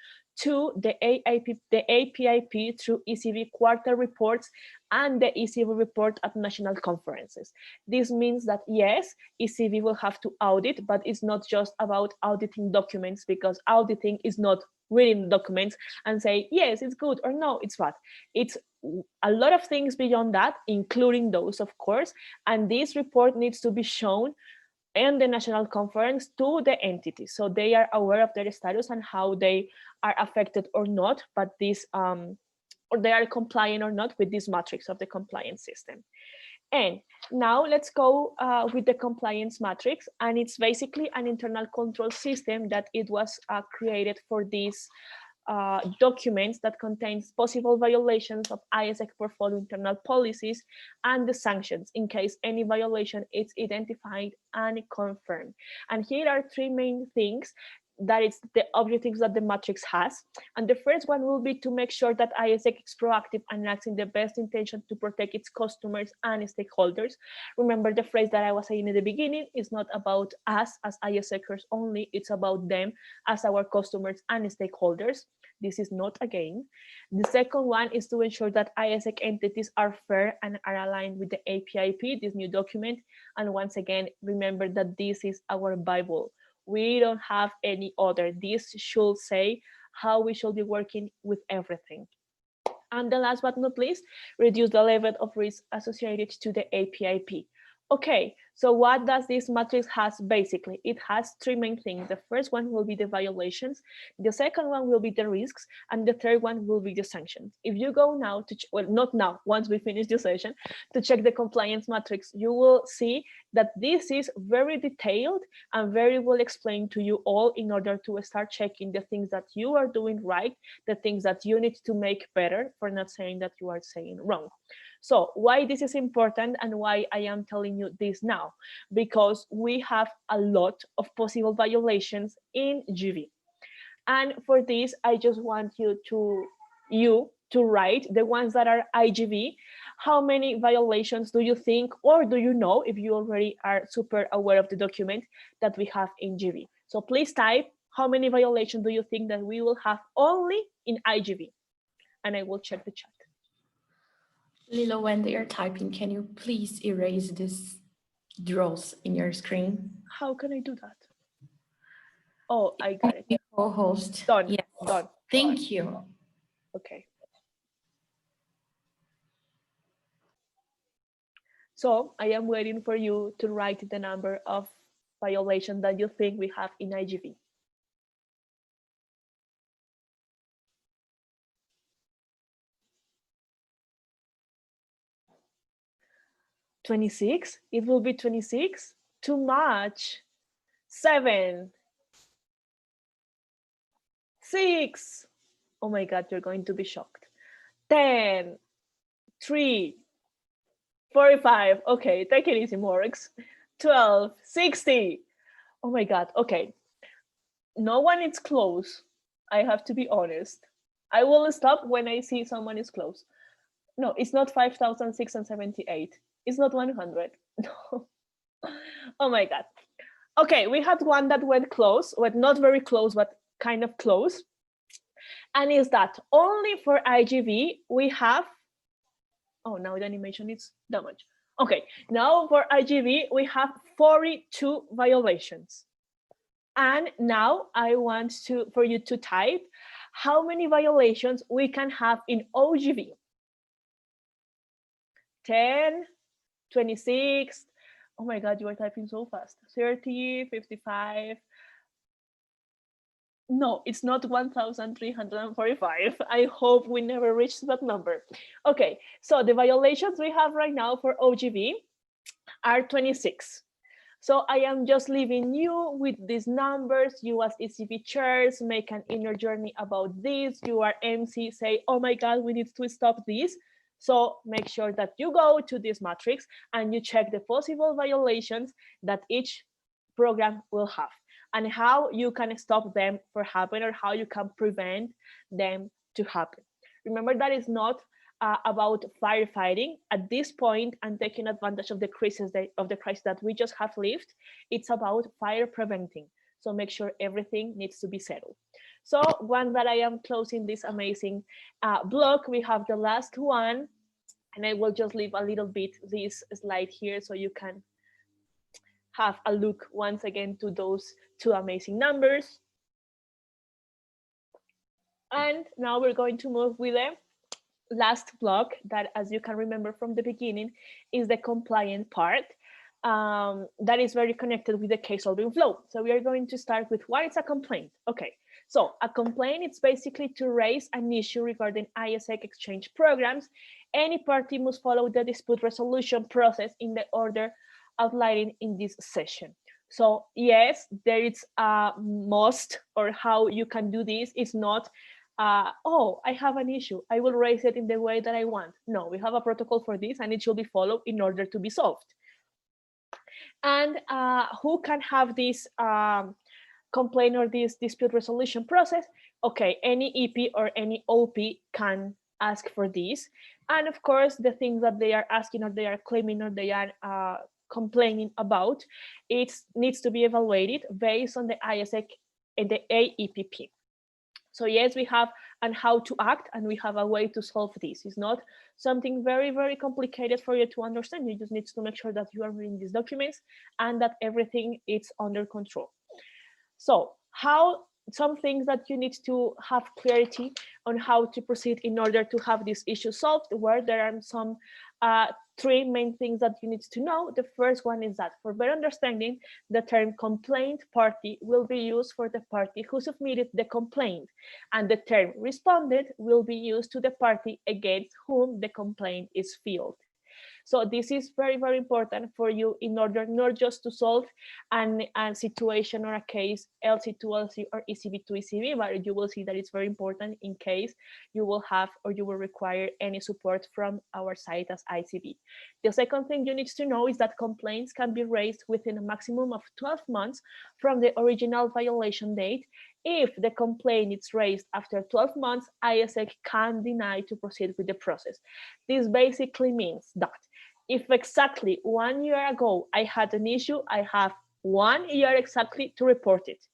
to the APIP through ECB quarter reports and the ECB report at national conferences. This means that yes, ECB will have to audit, but it's not just about auditing documents, because auditing is not reading documents and say, yes, it's good, or no, it's bad. It's a lot of things beyond that, including those, of course, and this report needs to be shown and the national conference to the entities, so they are aware of their status and how they are affected or not, but this or they are compliant or not with this matrix of the compliance system. And now let's go with the compliance matrix, and it's basically an internal control system that it was created for these documents that contains possible violations of ISEC portfolio internal policies and the sanctions in case any violation is identified and confirmed. And here are three main things that it's the objectives that the matrix has. And the first one will be to make sure that ISEC is proactive and acts in the best intention to protect its customers and stakeholders. Remember the phrase that I was saying in the beginning, it's not about us as ISECers only, it's about them as our customers and stakeholders. This is not a game. The second one is to ensure that ISEC entities are fair and are aligned with the APIP, this new document. And once again, remember that this is our Bible. We don't have any other. This should say how we should be working with everything. And the last but not least, reduce the level of risk associated to the APIP. Okay, so what does this matrix has basically? It has three main things. The first one will be the violations, the second one will be the risks, and the third one will be the sanctions. If you go now to, well, not now, once we finish the session, to check the compliance matrix, you will see that this is very detailed and very well explained to you all in order to start checking the things that you are doing right, the things that you need to make better, for not saying that you are saying wrong. So why this is important and why I am telling you this now? Because we have a lot of possible violations in GV. And for this, I just want you to write the ones that are IGV. How many violations do you think, or do you know, if you already are super aware of the document, that we have in GV? So please type, how many violations do you think that we will have only in IGV? And I will check the chat. Lilo, when they are typing, can you please erase these draws in your screen? How can I do that? Oh, I got it. Co-host. Done. Yes. Done. Thank you. Okay. So I am waiting for you to write the number of violations that you think we have in IGV. 26. It will be 26. Too much. 7. 6. Oh my God, you're going to be shocked. 10. 3. 45. Okay, take it easy, Morix. 12. 60. Oh my God. Okay. No one is close. I have to be honest. I will stop when I see someone is close. No, it's not 5,678. It's not 100. No. Oh my God. Okay, we had one that went close, well, not very close, but kind of close. And is that only for IGV we have, oh, now the animation is damaged. Okay, now for IGV, we have 42 violations. And now I want for you to type how many violations we can have in OGV. 10, 26, oh my God, you are typing so fast. 30, 55. No, it's not 1,345. I hope we never reach that number. Okay, so the violations we have right now for OGV are 26. So I am just leaving you with these numbers. You as ECV chairs make an inner journey about this. You are MC, say, oh my God, we need to stop this. So make sure that you go to this matrix and you check the possible violations that each program will have and how you can stop them from happening or how you can prevent them to happen. Remember that it's not about firefighting at this point and taking advantage of the crisis that we just have lived. It's about fire preventing. So make sure everything needs to be settled. So once that I am closing this amazing block, we have the last one, and I will just leave a little bit this slide here so you can have a look once again to those two amazing numbers. And now we're going to move with the last block that, as you can remember from the beginning, is the compliant part. That is very connected with the case solving flow. So we are going to start with what is a complaint. Okay, so a complaint is basically to raise an issue regarding ISEC exchange programs. Any party must follow the dispute resolution process in the order outlined in this session. So yes, there is a must, or how you can do this is not oh, I have an issue, I will raise it in the way that I want. No, we have a protocol for this and it should be followed in order to be solved. And who can have this complaint or this dispute resolution process? Okay, any EP or any OP can ask for this. And of course, the things that they are asking or they are claiming or they are complaining about, it needs to be evaluated based on the ISEC and the AEPP. So yes, we have and how to act, and we have a way to solve this. It's not something very, very complicated for you to understand. You just need to make sure that you are reading these documents and that everything is under control. So how some things that you need to have clarity on how to proceed in order to have this issue solved, where there are some three main things that you need to know. The first one is that for better understanding, the term complaint party will be used for the party who submitted the complaint, and the term responded will be used to the party against whom the complaint is filed. So this is very, very important for you in order not just to solve a situation or a case LC to LC or ECB to ECB, but you will see that it's very important in case you will have or you will require any support from our side as ICB. The second thing you need to know is that complaints can be raised within a maximum of 12 months from the original violation date. If the complaint is raised after 12 months, ISEC can deny to proceed with the process. This basically means that if exactly 1 year ago I had an issue, I have 1 year exactly to report it.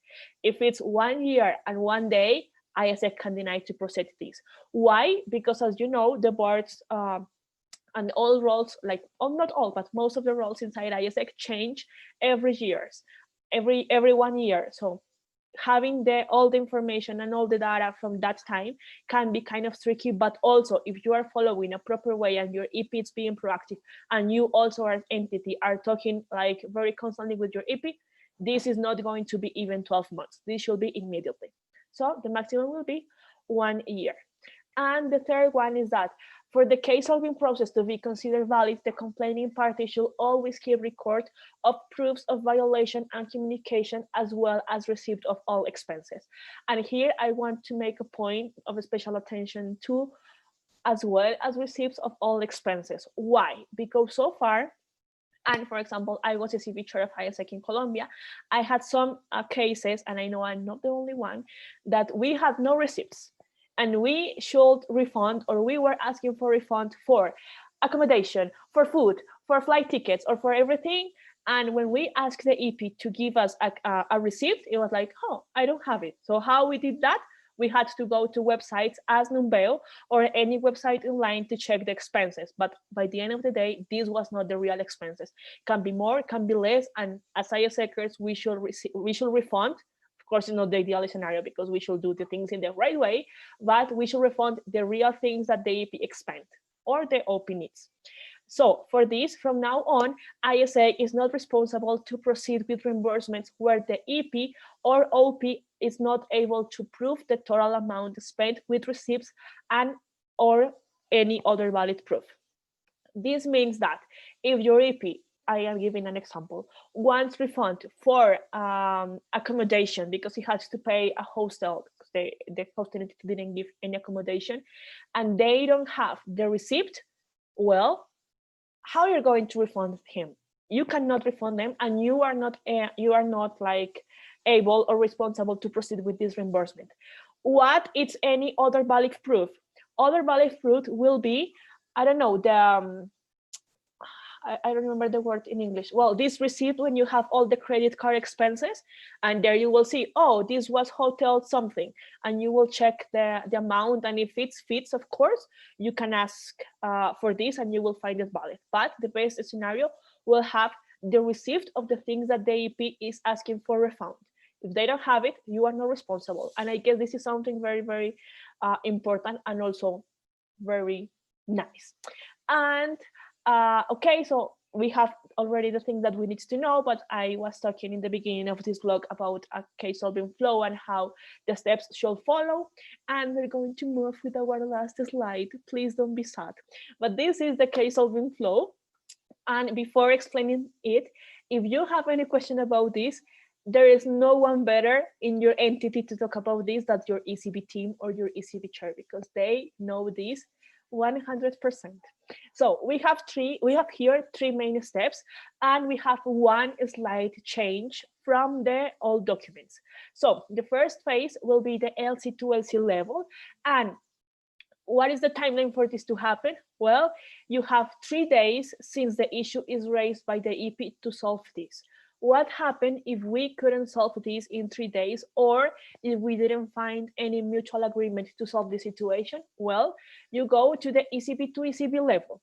If it's 1 year and 1 day, ISEC can deny to proceed this. Why? Because as you know, the boards and all roles, like not all, but most of the roles inside ISEC change every 1 year. So having all the information and all the data from that time can be kind of tricky, but also if you are following a proper way and your EP is being proactive and you also as entity are talking like very constantly with your EP, this is not going to be even 12 months. This should be immediately. So the maximum will be 1 year. And the third one is that for the case solving process to be considered valid, the complaining party should always keep record of proofs of violation and communication, as well as receipt of all expenses. And here I want to make a point of special attention to, as well as receipts of all expenses. Why? Because so far, and for example, I was a CV chair of ISEC in Colombia, I had some cases, and I know I'm not the only one, that we had no receipts. And we should refund, or we were asking for refund for accommodation, for food, for flight tickets, or for everything. And when we asked the EP to give us a receipt, it was like, oh, I don't have it. So how we did that? We had to go to websites as Numbeo or any website online to check the expenses. But by the end of the day, this was not the real expenses. Can be more, can be less, and as ISECers, we should refund. Of course, it's not the ideal scenario because we should do the things in the right way, but we should refund the real things that the AEP expend or the OP needs. So for this, from now on, ISA is not responsible to proceed with reimbursements where the EP or OP is not able to prove the total amount spent with receipts and or any other valid proof. This means that if your EP, I am giving an example, wants refund for accommodation because he has to pay a hostel, the hostel didn't give any accommodation, and they don't have the receipt, well, how you're going to refund him? You cannot refund them, and you are not like able or responsible to proceed with this reimbursement. What is any other valid proof? Other valid proof will be, I don't know, the I don't remember the word in English. Well, this receipt when you have all the credit card expenses, and there you will see, oh, this was hotel something, and you will check the amount, and if it fits, of course, you can ask for this and you will find it valid. But the best scenario will have the receipt of the things that the AEP is asking for refund. If they don't have it, you are not responsible. And I guess this is something very, very important and also very nice. And okay, so we have already the things that we need to know, but I was talking in the beginning of this blog about a case solving flow and how the steps should follow. And we're going to move with our last slide. Please don't be sad. But this is the case solving flow. And before explaining it, if you have any question about this, there is no one better in your entity to talk about this than your ECB team or your ECB chair, because they know this 100%. So we have here three main steps, and we have one slight change from the old documents. So the first phase will be the LC to LC level. And what is the timeline for this to happen? Well, you have 3 days since the issue is raised by the EP to solve this. What happened if we couldn't solve this in 3 days, or if we didn't find any mutual agreement to solve the situation? Well, you go to the ECB to ECB level.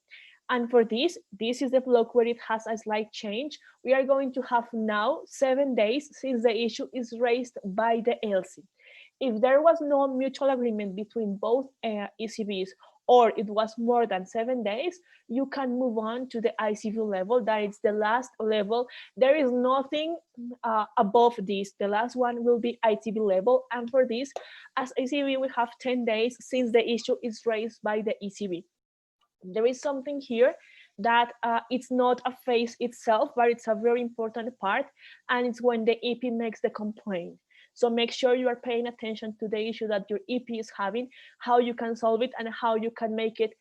And for this is the block where it has a slight change. We are going to have now 7 days since the issue is raised by the LC. If there was no mutual agreement between both ECBs, or it was more than 7 days, you can move on to the ICV level. That is the last level. There is nothing above this. The last one will be ITV level. And for this, as ECB, we have 10 days since the issue is raised by the ECB. There is something here that it's not a phase itself, but it's a very important part, and it's when the EP makes the complaint. So make sure you are paying attention to the issue that your EP is having, how you can solve it, and how you can make it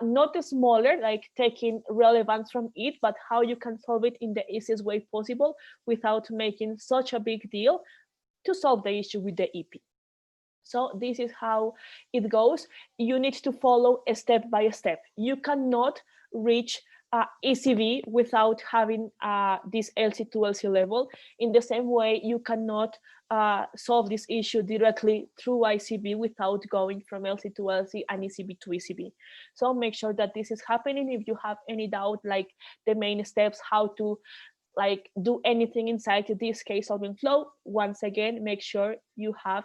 not smaller, like taking relevance from it, but how you can solve it in the easiest way possible without making such a big deal to solve the issue with the EP. So this is how it goes. You need to follow step by step. You cannot reach ECV without having this LC to LC level. In the same way, you cannot solve this issue directly through ICB without going from LC to LC and ECB to ECB. So make sure that this is happening. If you have any doubt, like the main steps, how to like do anything inside this case solving flow, once again, make sure you have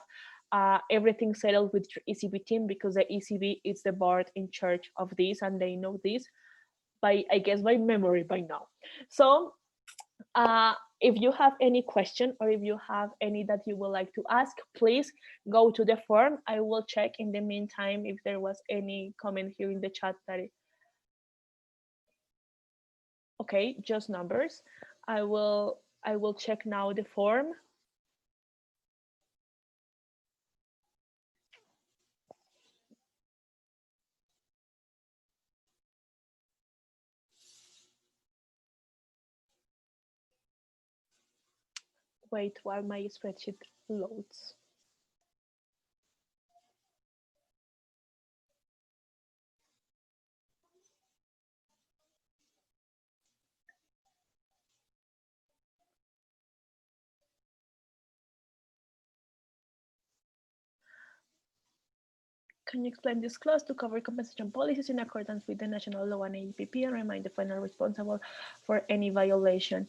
everything settled with your ECB team, because the ECB is the board in charge of this, and they know this by, I guess, by memory by now. So if you have any question, or if you have any that you would like to ask, please go to the form. I will check in the meantime if there was any comment here in the chat that okay, just numbers. I will check now the form. Wait while my spreadsheet loads. Can you explain this clause to cover compensation policies in accordance with the national law and AEPP and remind the final responsible for any violation?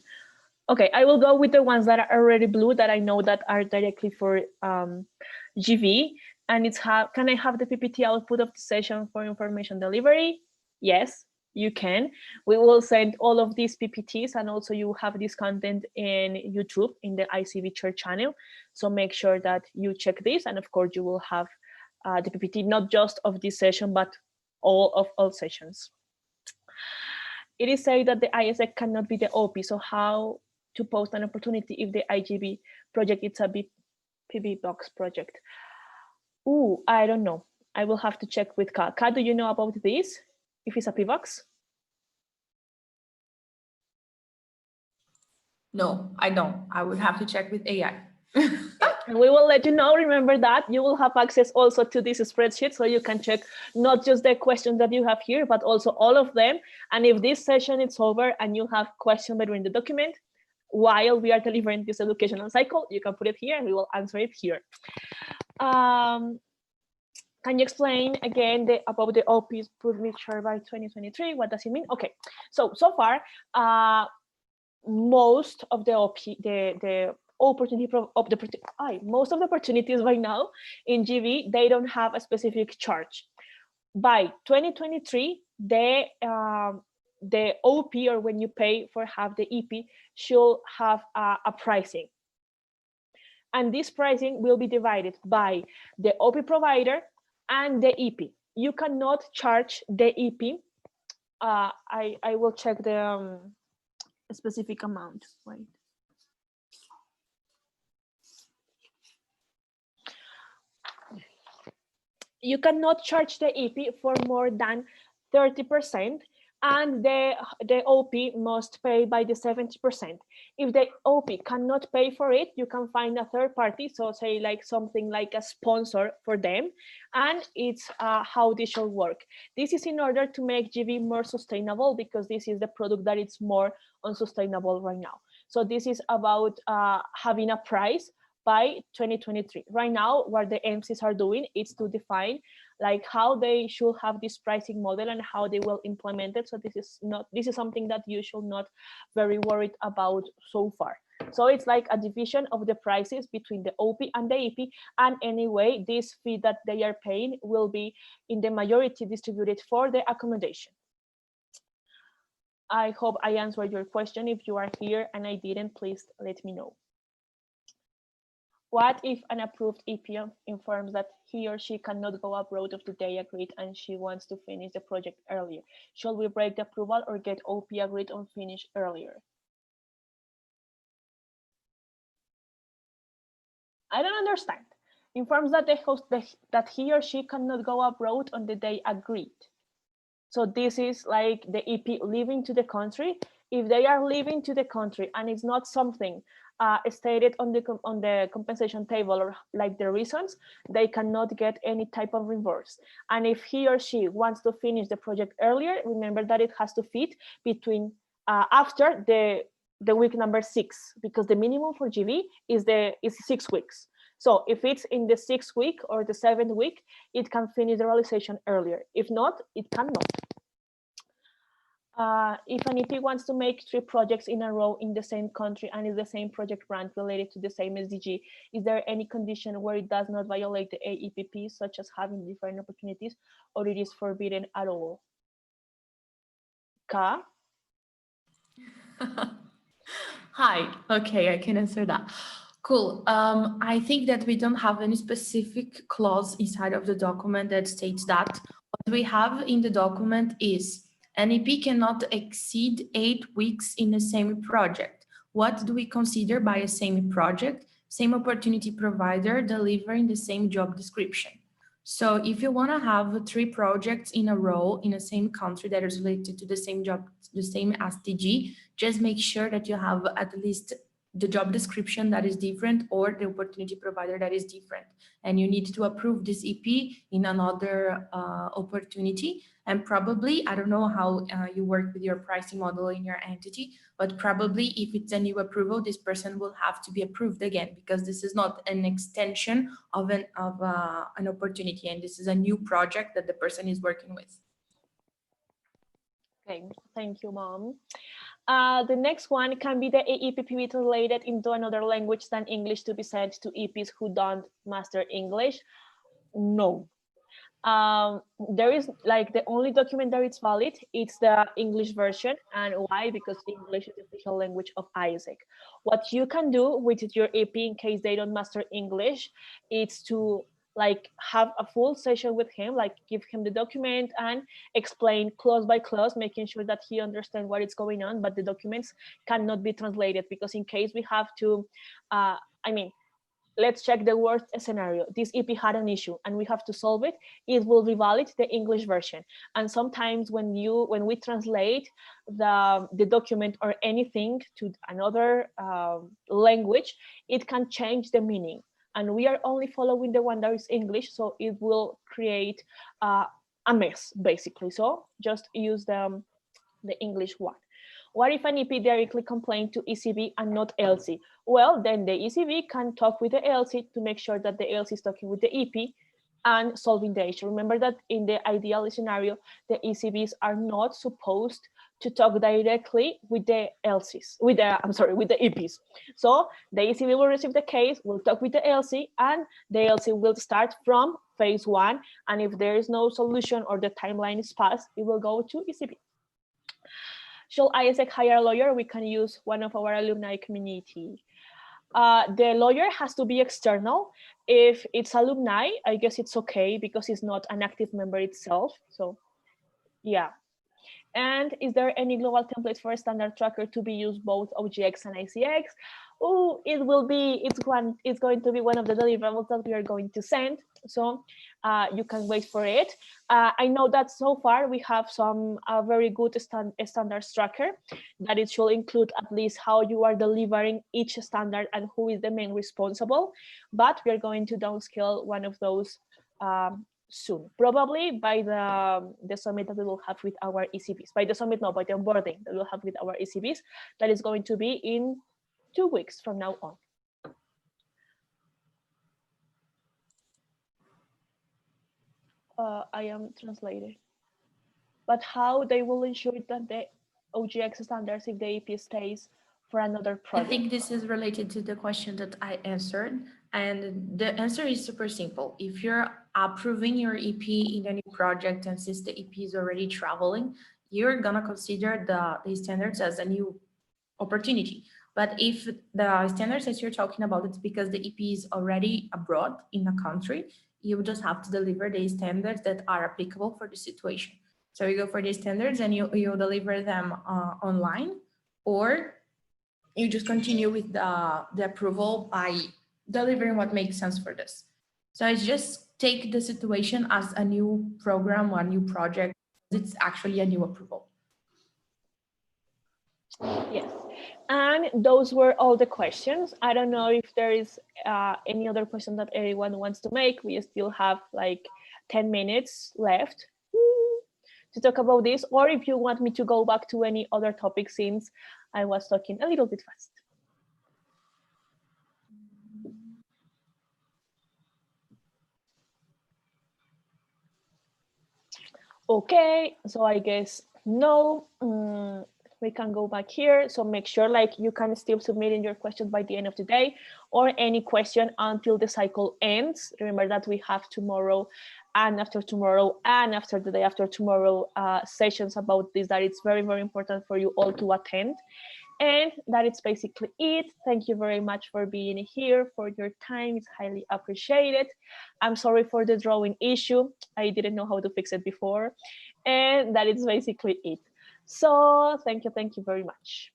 Okay, I will go with the ones that are already blue that I know that are directly for GV. And it's can I have the PPT output of the session for information delivery? Yes, you can. We will send all of these PPTs, and also you have this content in YouTube in the ICB Church channel. So make sure that you check this, and of course you will have the PPT not just of this session, but all sessions. It is said that the ISEC cannot be the OP. So how to post an opportunity if the IGB project is a PB box project? Ooh, I don't know. I will have to check with Ka. Ka, do you know about this? If it's a PBox? No, I don't. I would have to check with AI. And we will let you know. Remember that you will have access also to this spreadsheet, so you can check not just the questions that you have here, but also all of them. And if this session is over and you have questions between the document, while we are delivering this educational cycle, you can put it here and we will answer it here. Can you explain again about the OP's picture by 2023? What does it mean? Okay, so far, most of the OP, the opportunity of the most of the opportunities right now in GV, they don't have a specific charge. By 2023, the OP, or when you pay for have the EP, should have a pricing. And this pricing will be divided by the OP provider and the EP. You cannot charge the EP. I will check the specific amount. Wait. You cannot charge the EP for more than 30%, and the OP must pay by the 70%. If the OP cannot pay for it, you can find a third party, so say like something like a sponsor for them, and it's how this should work. This is in order to make GV more sustainable, because this is the product that it's more unsustainable right now. So this is about having a price by 2023. Right now, what the MCs are doing is to define like how they should have this pricing model and how they will implement it. So this is something that you should not very worried about so far. So it's like a division of the prices between the OP and the EP, and anyway, this fee that they are paying will be in the majority distributed for the accommodation. I hope I answered your question. If you are here and I didn't, please let me know. What if an approved EP informs that he or she cannot go abroad of the day agreed and she wants to finish the project earlier? Shall we break the approval or get OP agreed on finish earlier? I don't understand. Informs that the host that he or she cannot go abroad on the day agreed. So this is like the EP leaving to the country. If they are leaving to the country and it's not something stated on the compensation table or like the reasons, they cannot get any type of reimburse. And if he or she wants to finish the project earlier, remember that it has to fit between after the week number 6, because the minimum for GV is 6 weeks. So if it's in the 6th week or the 7th week, it can finish the realization earlier. If not, it cannot. If an EP wants to make 3 projects in a row in the same country and is the same project grant related to the same SDG, is there any condition where it does not violate the AEPP, such as having different opportunities, or it is forbidden at all? Ka? Hi, okay, I can answer that. Cool. I think that we don't have any specific clause inside of the document that states that. What we have in the document is an EP cannot exceed 8 weeks in the same project. What do we consider by a same project? Same opportunity provider delivering the same job description. So if you want to have 3 projects in a row in the same country that is related to the same job, the same SDG, just make sure that you have at least the job description that is different or the opportunity provider that is different. And you need to approve this EP in another opportunity. And probably, I don't know how you work with your pricing model in your entity, but probably if it's a new approval, this person will have to be approved again, because this is not an extension of an opportunity, and this is a new project that the person is working with. Okay, thank you, Mom. The next one, can be the AEPP be translated into another language than English to be sent to EPs who don't master English? No. There is like the only document that is valid, it's the English version. And why? Because English is the official language of AIESEC. What you can do with your EP in case they don't master English, it's to like have a full session with him, like give him the document and explain clause by clause, making sure that he understands what is going on, but the documents cannot be translated, because in case we have to, let's check the worst scenario. This EP had an issue and we have to solve it. It will be valid the English version. And sometimes when we translate the document or anything to another language, it can change the meaning. And we are only following the one that is English, so it will create a mess basically. So just use the English one. What if an EP directly complained to ECB and not LC? Well, then the ECB can talk with the LC to make sure that the LC is talking with the EP and solving the issue. Remember that in the ideal scenario, the ECBs are not supposed to talk directly with the LCs, with the EPs. So the ECB will receive the case, will talk with the LC, and the LC will start from phase one. And if there is no solution or the timeline is passed, it will go to ECB. Should AIESEC hire a lawyer? We can use one of our alumni community. The lawyer has to be external. If it's alumni, I guess it's okay because it's not an active member itself. So yeah. And is there any global template for a standard tracker to be used both OGX and ICX? Oh, it's going to be one of the deliverables that we are going to send. So you can wait for it. I know that so far we have some very good standard tracker that it should include at least how you are delivering each standard and who is the main responsible. But we are going to downscale one of those soon, probably by the summit that we will have with our ECBs. By the summit, no, by the onboarding that we'll have with our ECBs. That is going to be in 2 weeks from now on. I am translating. But how they will ensure that the OGX standards if the EP stays for another project? I think this is related to the question that I answered. And the answer is super simple. If you're approving your EP in a new project and since the EP is already traveling, you're gonna consider the standards as a new opportunity. But if the standards that you're talking about, it's because the EP is already abroad in a country, you just have to deliver the standards that are applicable for the situation. So you go for the standards and you deliver them online, or you just continue with the approval by delivering what makes sense for this. So it's just take the situation as a new program or a new project. It's actually a new approval. Yes, and those were all the questions. I don't know if there is any other question that anyone wants to make. We still have like 10 minutes left to talk about this, or if you want me to go back to any other topic since I was talking a little bit fast. Okay, so I guess no, we can go back here. So make sure like you can still submit in your questions by the end of the day or any question until the cycle ends. Remember that we have tomorrow and after tomorrow and after the day after tomorrow sessions about this, that it's very, very important for you all to attend. And that is basically it. Thank you very much for being here, for your time. It's highly appreciated. I'm sorry for the drawing issue. I didn't know how to fix it before. And that is basically it. So thank you very much.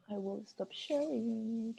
I will stop sharing.